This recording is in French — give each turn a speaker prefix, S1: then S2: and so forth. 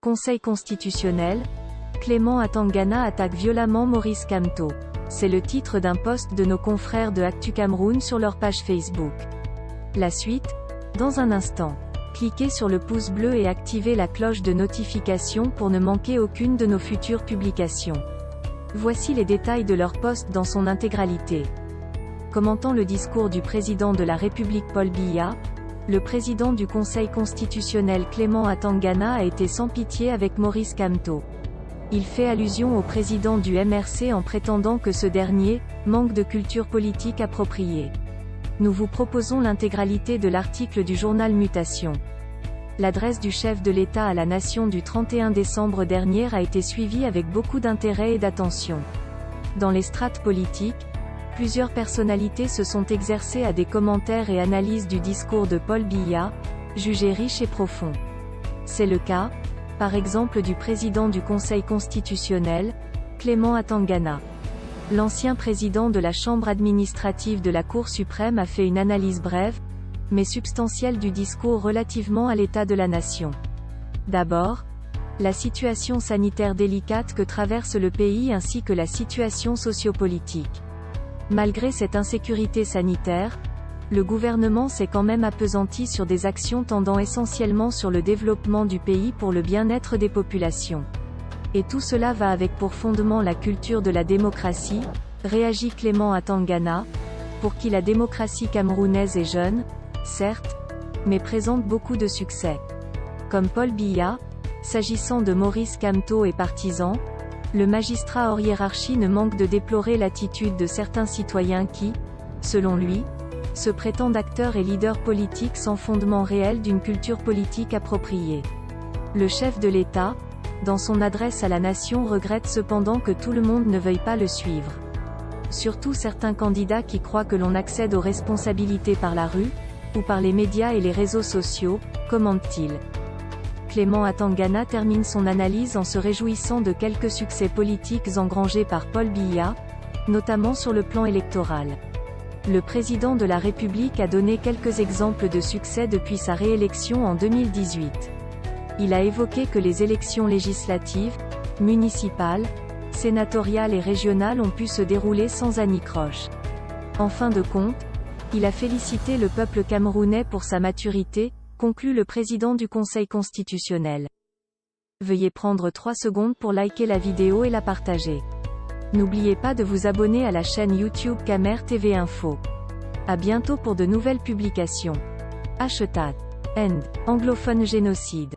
S1: Conseil constitutionnel, Clément Atangana attaque violemment Maurice Kamto. C'est le titre d'un post de nos confrères de Actu Cameroun sur leur page Facebook. La suite, dans un instant. Cliquez sur le pouce bleu et activez la cloche de notification pour ne manquer aucune de nos futures publications. Voici les détails de leur post dans son intégralité. Commentant le discours du président de la République Paul Biya, le président du Conseil constitutionnel Clément Atangana a été sans pitié avec Maurice Kamto. Il fait allusion au président du MRC en prétendant que ce dernier manque de culture politique appropriée. Nous vous proposons l'intégralité de l'article du journal Mutation. L'adresse du chef de l'État à la nation du 31 décembre dernier a été suivie avec beaucoup d'intérêt et d'attention. Dans les strates politiques, plusieurs personnalités se sont exercées à des commentaires et analyses du discours de Paul Biya, jugé riche et profond. C'est le cas, par exemple du président du Conseil constitutionnel, Clément Atangana. L'ancien président de la Chambre administrative de la Cour suprême a fait une analyse brève, mais substantielle du discours relativement à l'état de la nation. D'abord, la situation sanitaire délicate que traverse le pays ainsi que la situation sociopolitique. Malgré cette insécurité sanitaire, le gouvernement s'est quand même appesanti sur des actions tendant essentiellement sur le développement du pays pour le bien-être des populations. Et tout cela va avec pour fondement la culture de la démocratie, réagit Clément Atangana, pour qui la démocratie camerounaise est jeune, certes, mais présente beaucoup de succès. Comme Paul Biya, s'agissant de Maurice Kamto et partisans, le magistrat hors hiérarchie ne manque de déplorer l'attitude de certains citoyens qui, selon lui, se prétendent acteurs et leaders politiques sans fondement réel d'une culture politique appropriée. Le chef de l'État, dans son adresse à la nation, regrette cependant que tout le monde ne veuille pas le suivre. Surtout certains candidats qui croient que l'on accède aux responsabilités par la rue, ou par les médias et les réseaux sociaux, commente-t-il. Clément Atangana termine son analyse en se réjouissant de quelques succès politiques engrangés par Paul Biya, notamment sur le plan électoral. Le président de la République a donné quelques exemples de succès depuis sa réélection en 2018. Il a évoqué que les élections législatives, municipales, sénatoriales et régionales ont pu se dérouler sans anicroche. En fin de compte, il a félicité le peuple camerounais pour sa maturité, conclut le président du Conseil constitutionnel. Veuillez prendre 3 secondes pour liker la vidéo et la partager. N'oubliez pas de vous abonner à la chaîne YouTube Camer TV Info. À bientôt pour de nouvelles publications. #End. Anglophone génocide.